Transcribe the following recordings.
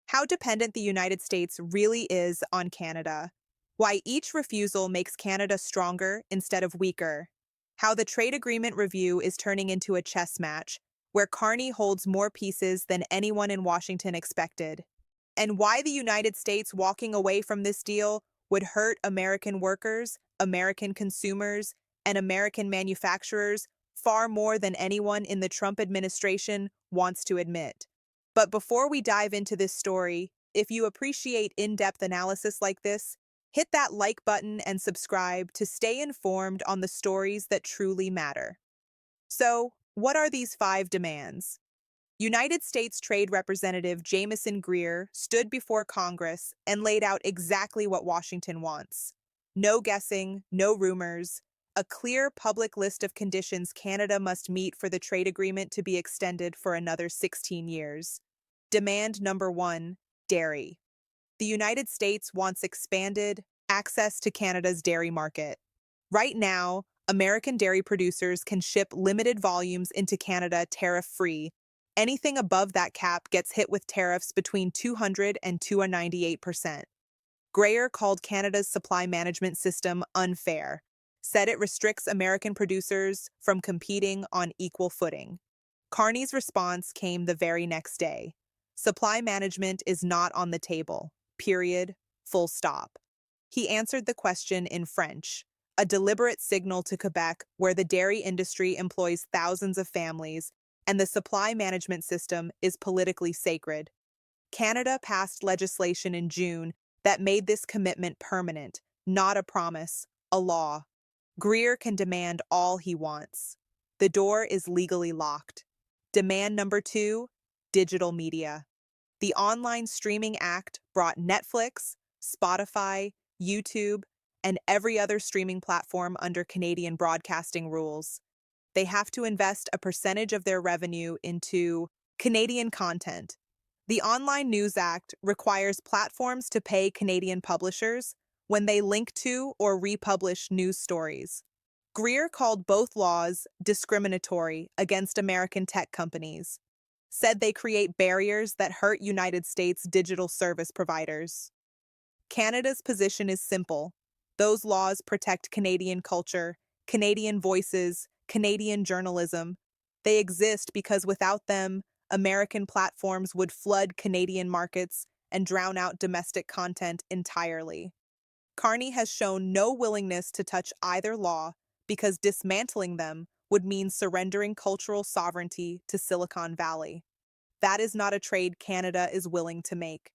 How dependent the United States really is on Canada. Why each refusal makes Canada stronger instead of weaker. How the trade agreement review is turning into a chess match, where Carney holds more pieces than anyone in Washington expected. And why the United States walking away from this deal would hurt American workers, American consumers, and American manufacturers far more than anyone in the Trump administration wants to admit. But before we dive into this story, if you appreciate in-depth analysis like this, hit that like button and subscribe to stay informed on the stories that truly matter. So, what are these 5 demands? United States Trade Representative Jamieson Greer stood before Congress and laid out exactly what Washington wants. No guessing, no rumors, a clear public list of conditions Canada must meet for the trade agreement to be extended for another 16 years. Demand number 1, dairy. The United States wants expanded access to Canada's dairy market. Right now, American dairy producers can ship limited volumes into Canada tariff-free. Anything above that cap gets hit with tariffs between 200 and 298%. Greer called Canada's supply management system unfair, said it restricts American producers from competing on equal footing. Carney's response came the very next day. Supply management is not on the table. Period. Full stop. He answered the question in French, a deliberate signal to Quebec where the dairy industry employs thousands of families and the supply management system is politically sacred. Canada passed legislation in June that made this commitment permanent, not a promise, a law. Greer can demand all he wants. The door is legally locked. Demand number 2, digital media. The Online Streaming Act brought Netflix, Spotify, YouTube, and every other streaming platform under Canadian broadcasting rules. They have to invest a percentage of their revenue into Canadian content. The Online News Act requires platforms to pay Canadian publishers when they link to or republish news stories. Greer called both laws discriminatory against American tech companies, said they create barriers that hurt United States digital service providers. Canada's position is simple. Those laws protect Canadian culture, Canadian voices, Canadian journalism. They exist because without them, American platforms would flood Canadian markets and drown out domestic content entirely. Carney has shown no willingness to touch either law because dismantling them would mean surrendering cultural sovereignty to Silicon Valley. That is not a trade Canada is willing to make.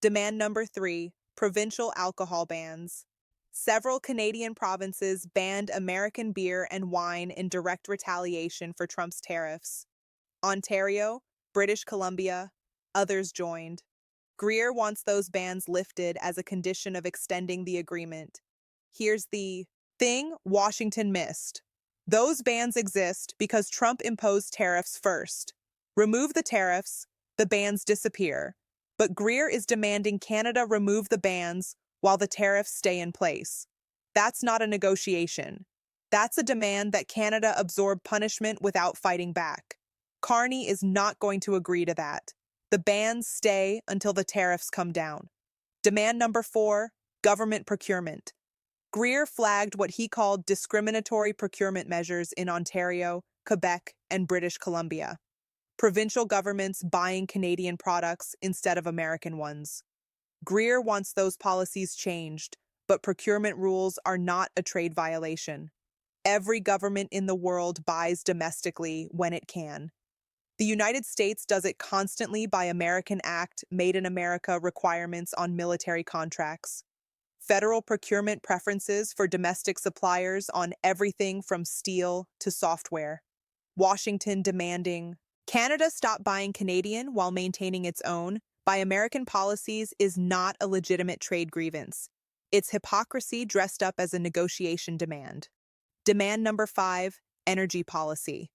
Demand number 3, provincial alcohol bans. Several Canadian provinces banned American beer and wine in direct retaliation for Trump's tariffs. Ontario, British Columbia, others joined. Greer wants those bans lifted as a condition of extending the agreement. Here's the thing Washington missed. Those bans exist because Trump imposed tariffs first. Remove the tariffs, the bans disappear. But Greer is demanding Canada remove the bans while the tariffs stay in place. That's not a negotiation. That's a demand that Canada absorb punishment without fighting back. Carney is not going to agree to that. The bans stay until the tariffs come down. Demand number 4, government procurement. Greer flagged what he called discriminatory procurement measures in Ontario, Quebec, and British Columbia. Provincial governments buying Canadian products instead of American ones. Greer wants those policies changed, but procurement rules are not a trade violation. Every government in the world buys domestically when it can. The United States does it constantly by American Act, Made in America requirements on military contracts. Federal procurement preferences for domestic suppliers on everything from steel to software. Washington demanding Canada stop buying Canadian while maintaining its own by American policies is not a legitimate trade grievance. It's hypocrisy dressed up as a negotiation demand. Demand number 5, energy policy.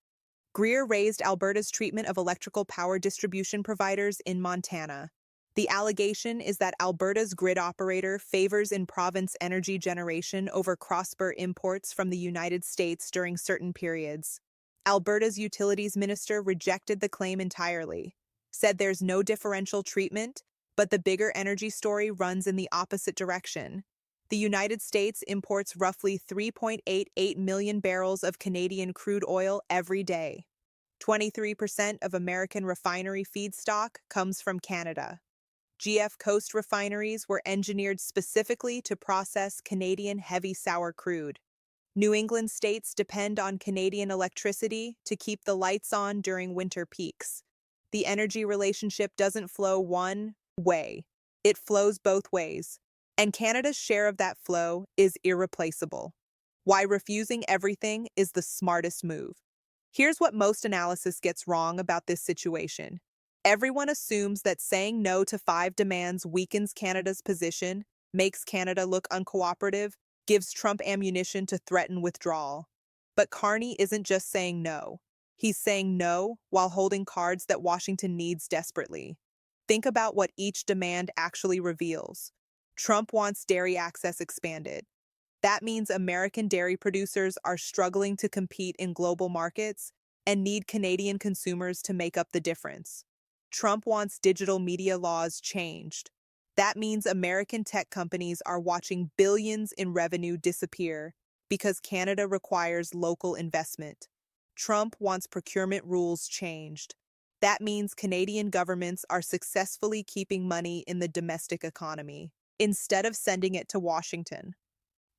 Greer raised Alberta's treatment of electrical power distribution providers in Montana. The allegation is that Alberta's grid operator favors in-province energy generation over cross-border imports from the United States during certain periods. Alberta's utilities minister rejected the claim entirely, said there's no differential treatment But the bigger energy story runs in the opposite direction. The United States imports roughly 3.88 million barrels of Canadian crude oil every day. 23% of American refinery feedstock comes from Canada. GF Coast refineries were engineered specifically to process Canadian heavy sour crude. New England states depend on Canadian electricity to keep the lights on during winter peaks. The energy relationship doesn't flow one way, it flows both ways. And Canada's share of that flow is irreplaceable. Why refusing everything is the smartest move. Here's what most analysis gets wrong about this situation. Everyone assumes that saying no to five demands weakens Canada's position, makes Canada look uncooperative, gives Trump ammunition to threaten withdrawal. But Carney isn't just saying no. He's saying no while holding cards that Washington needs desperately. Think about what each demand actually reveals. Trump wants dairy access expanded. That means American dairy producers are struggling to compete in global markets and need Canadian consumers to make up the difference. Trump wants digital media laws changed. That means American tech companies are watching billions in revenue disappear because Canada requires local investment. Trump wants procurement rules changed. That means Canadian governments are successfully keeping money in the domestic economy instead of sending it to Washington.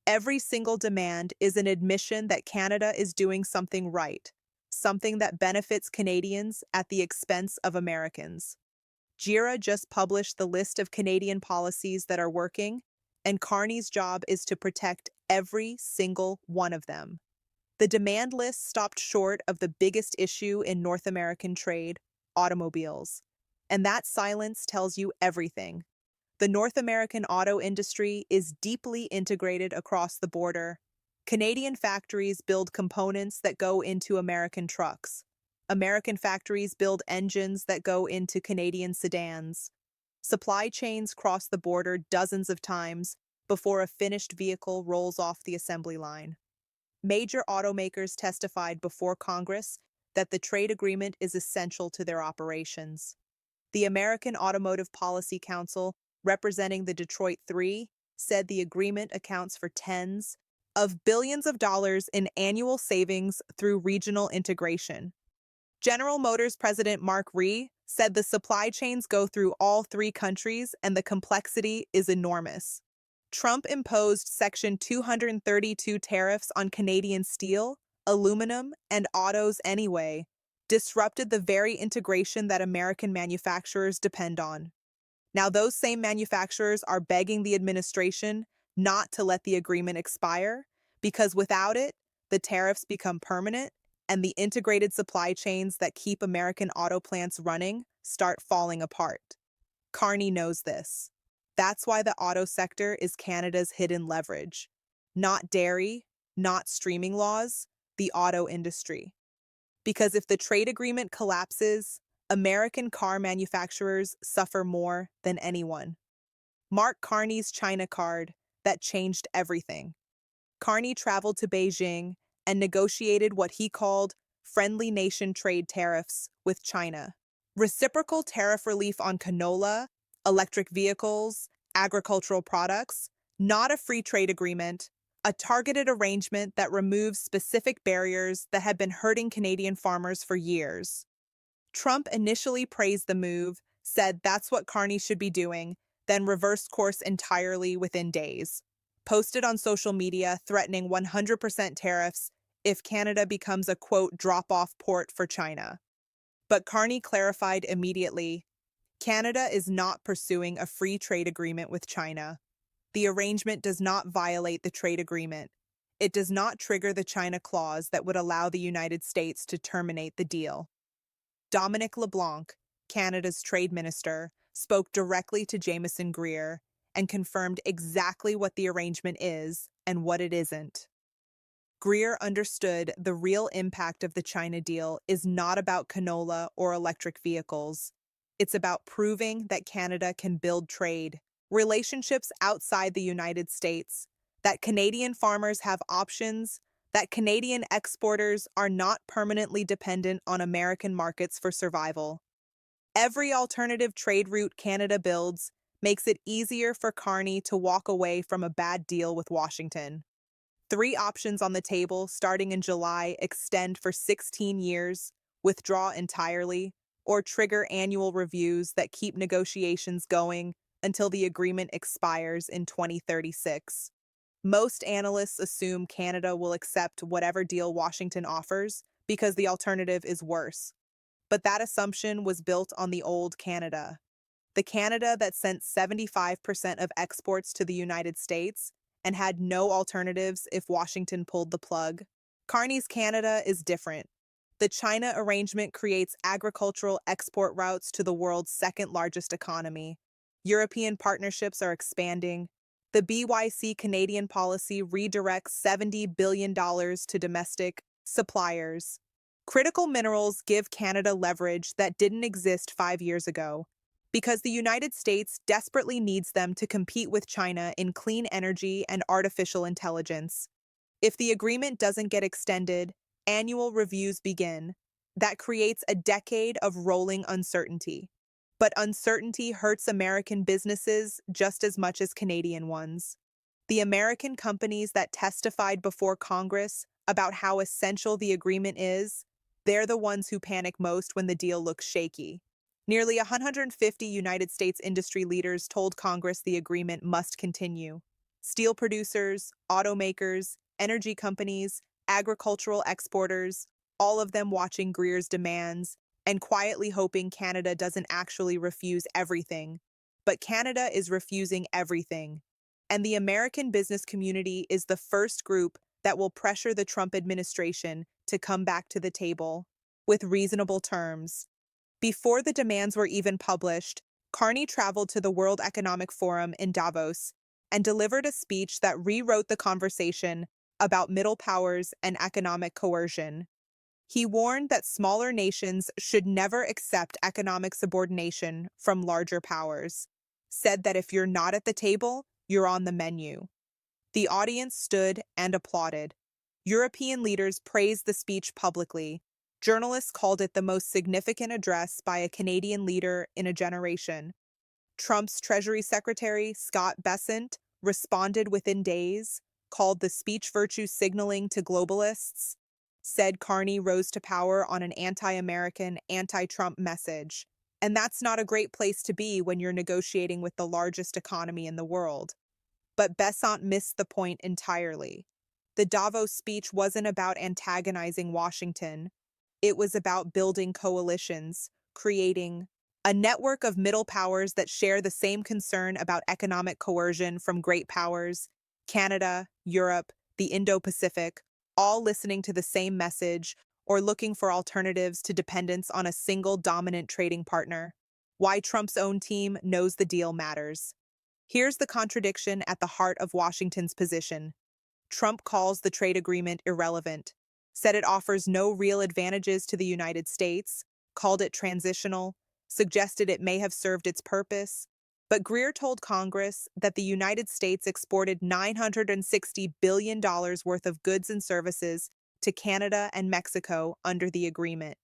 Every single demand is an admission that Canada is doing something right, something that benefits Canadians at the expense of Americans. JIRA just published the list of Canadian policies that are working, and Carney's job is to protect every single one of them. The demand list stopped short of the biggest issue in North American trade, automobiles. And that silence tells you everything. The North American auto industry is deeply integrated across the border. Canadian factories build components that go into American trucks. American factories build engines that go into Canadian sedans. Supply chains cross the border dozens of times before a finished vehicle rolls off the assembly line. Major automakers testified before Congress that the trade agreement is essential to their operations. The American Automotive Policy Council, representing the Detroit Three, said the agreement accounts for tens of billions of dollars in annual savings through regional integration. General Motors President Mark Ree said the supply chains go through all three countries and the complexity is enormous. Trump imposed Section 232 tariffs on Canadian steel, aluminum, and autos anyway, disrupted the very integration that American manufacturers depend on. Now, those same manufacturers are begging the administration not to let the agreement expire, because without it, the tariffs become permanent and the integrated supply chains that keep American auto plants running start falling apart. Carney knows this. That's why the auto sector is Canada's hidden leverage. Not dairy, not streaming laws, the auto industry. Because if the trade agreement collapses, American car manufacturers suffer more than anyone. Mark Carney's China card that changed everything. Carney traveled to Beijing and negotiated what he called friendly nation trade tariffs with China. Reciprocal tariff relief on canola, electric vehicles, agricultural products, not a free trade agreement, a targeted arrangement that removes specific barriers that have been hurting Canadian farmers for years. Trump initially praised the move, said that's what Carney should be doing, then reversed course entirely within days. Posted on social media threatening 100% tariffs if Canada becomes a quote drop-off port for China. But Carney clarified immediately, Canada is not pursuing a free trade agreement with China. The arrangement does not violate the trade agreement. It does not trigger the China clause that would allow the United States to terminate the deal. Dominic LeBlanc, Canada's trade minister, spoke directly to Jameson Greer and confirmed exactly what the arrangement is and what it isn't. Greer understood the real impact of the China deal is not about canola or electric vehicles. It's about proving that Canada can build trade, relationships outside the United States, that Canadian farmers have options, that Canadian exporters are not permanently dependent on American markets for survival. Every alternative trade route Canada builds makes it easier for Carney to walk away from a bad deal with Washington. Three options on the table starting in July extend for 16 years, withdraw entirely, or trigger annual reviews that keep negotiations going until the agreement expires in 2036. Most analysts assume Canada will accept whatever deal Washington offers because the alternative is worse. But that assumption was built on the old Canada, the Canada that sent 75% of exports to the United States and had no alternatives if Washington pulled the plug. Carney's Canada is different. The China arrangement creates agricultural export routes to the world's second largest economy. European partnerships are expanding. The BYC Canadian policy redirects $70 billion to domestic suppliers. Critical minerals give Canada leverage that didn't exist 5 years ago, because the United States desperately needs them to compete with China in clean energy and artificial intelligence. If the agreement doesn't get extended, annual reviews begin. That creates a decade of rolling uncertainty. But uncertainty hurts American businesses just as much as Canadian ones. The American companies that testified before Congress about how essential the agreement is, they're the ones who panic most when the deal looks shaky. Nearly 150 United States industry leaders told Congress the agreement must continue. Steel producers, automakers, energy companies, agricultural exporters, all of them watching Greer's demands and quietly hoping Canada doesn't actually refuse everything. But Canada is refusing everything. And the American business community is the first group that will pressure the Trump administration to come back to the table with reasonable terms. Before the demands were even published, Carney traveled to the World Economic Forum in Davos and delivered a speech that rewrote the conversation about middle powers and economic coercion. He warned that smaller nations should never accept economic subordination from larger powers, said that if you're not at the table, you're on the menu. The audience stood and applauded. European leaders praised the speech publicly. Journalists called it the most significant address by a Canadian leader in a generation. Trump's Treasury Secretary, Scott Bessent, responded within days, called the speech virtue signaling to globalists, said Carney rose to power on an anti-American, anti-Trump message. And that's not a great place to be when you're negotiating with the largest economy in the world. But Bessent missed the point entirely. The Davos speech wasn't about antagonizing Washington. It was about building coalitions, creating a network of middle powers that share the same concern about economic coercion from great powers, Canada, Europe, the Indo-Pacific, all listening to the same message or looking for alternatives to dependence on a single dominant trading partner. Why Trump's own team knows the deal matters. Here's the contradiction at the heart of Washington's position. Trump calls the trade agreement irrelevant, said it offers no real advantages to the United States, called it transitional, suggested it may have served its purpose. But Greer told Congress that the United States exported $960 billion worth of goods and services to Canada and Mexico under the agreement.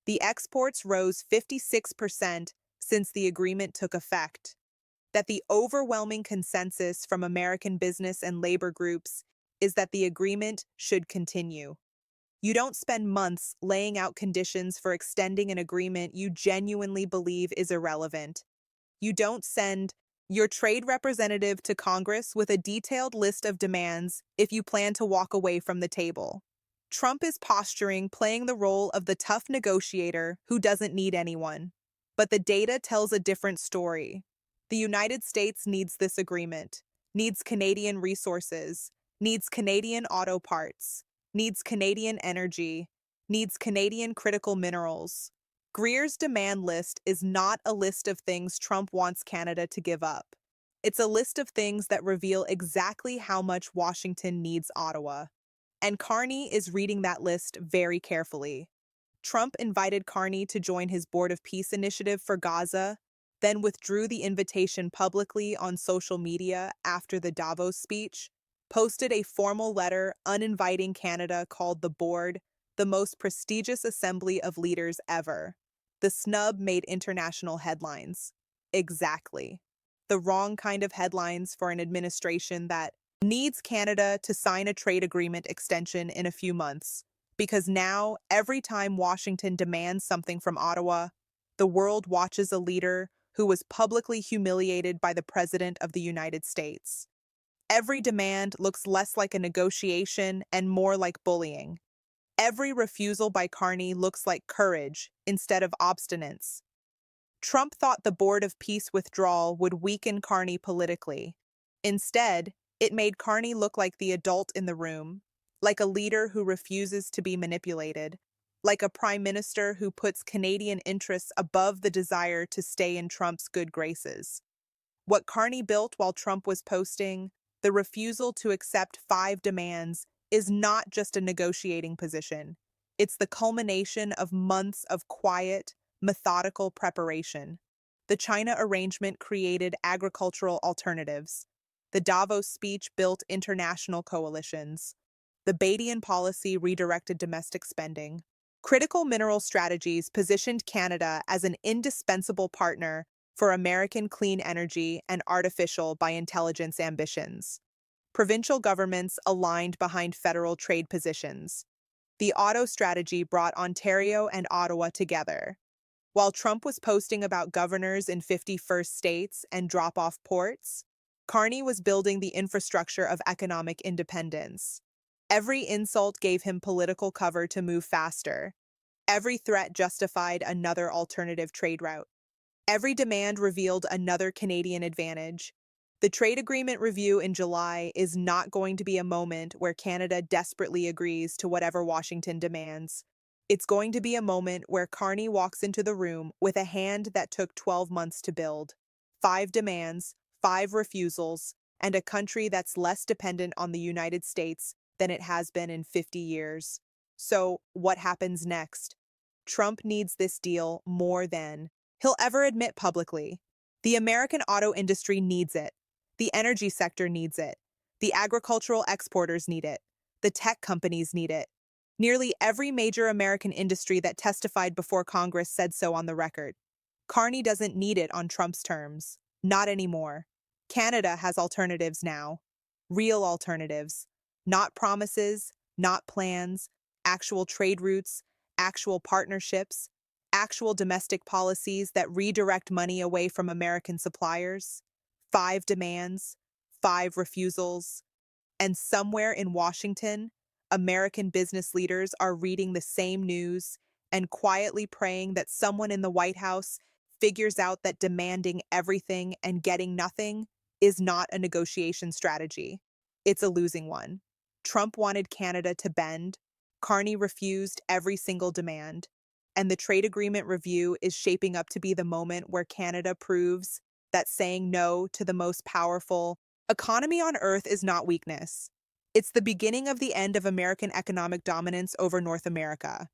The exports rose 56% since the agreement took effect. That the overwhelming consensus from American business and labor groups is that the agreement should continue. You don't spend months laying out conditions for extending an agreement you genuinely believe is irrelevant. You don't send your trade representative to Congress with a detailed list of demands if you plan to walk away from the table. Trump is posturing, playing the role of the tough negotiator who doesn't need anyone. But the data tells a different story. The United States needs this agreement, needs Canadian resources, needs Canadian auto parts, needs Canadian energy, needs Canadian critical minerals. Greer's demand list is not a list of things Trump wants Canada to give up. It's a list of things that reveal exactly how much Washington needs Ottawa. And Carney is reading that list very carefully. Trump invited Carney to join his Board of Peace initiative for Gaza, then withdrew the invitation publicly on social media after the Davos speech, posted a formal letter uninviting Canada called the Board, the most prestigious assembly of leaders ever. The snub made international headlines. Exactly. The wrong kind of headlines for an administration that needs Canada to sign a trade agreement extension in a few months. Because now, every time Washington demands something from Ottawa, the world watches a leader who was publicly humiliated by the President of the United States. Every demand looks less like a negotiation and more like bullying. Every refusal by Carney looks like courage instead of obstinance. Trump thought the Board of Peace withdrawal would weaken Carney politically. Instead, it made Carney look like the adult in the room, like a leader who refuses to be manipulated, like a prime minister who puts Canadian interests above the desire to stay in Trump's good graces. What Carney built while Trump was posting, the refusal to accept 5 demands, is not just a negotiating position. It's the culmination of months of quiet, methodical preparation. The China arrangement created agricultural alternatives. The Davos speech built international coalitions. The Badian policy redirected domestic spending. Critical mineral strategies positioned Canada as an indispensable partner for American clean energy and artificial by intelligence ambitions. Provincial governments aligned behind federal trade positions. The auto strategy brought Ontario and Ottawa together. While Trump was posting about governors in 51st states and drop-off ports, Carney was building the infrastructure of economic independence. Every insult gave him political cover to move faster. Every threat justified another alternative trade route. Every demand revealed another Canadian advantage. The trade agreement review in July is not going to be a moment where Canada desperately agrees to whatever Washington demands. It's going to be a moment where Carney walks into the room with a hand that took 12 months to build. 5 demands, 5 refusals, and a country that's less dependent on the United States than it has been in 50 years. So, what happens next? Trump needs this deal more than he'll ever admit publicly. The American auto industry needs it. The energy sector needs it. The agricultural exporters need it. The tech companies need it. Nearly every major American industry that testified before Congress said so on the record. Carney doesn't need it on Trump's terms. Not anymore. Canada has alternatives now. Real alternatives. Not promises, not plans, actual trade routes, actual partnerships, actual domestic policies that redirect money away from American suppliers. 5 demands, 5 refusals, and somewhere in Washington, American business leaders are reading the same news and quietly praying that someone in the White House figures out that demanding everything and getting nothing is not a negotiation strategy. It's a losing one. Trump wanted Canada to bend. Carney refused every single demand. And the trade agreement review is shaping up to be the moment where Canada proves that saying no to the most powerful economy on earth is not weakness. It's the beginning of the end of American economic dominance over North America.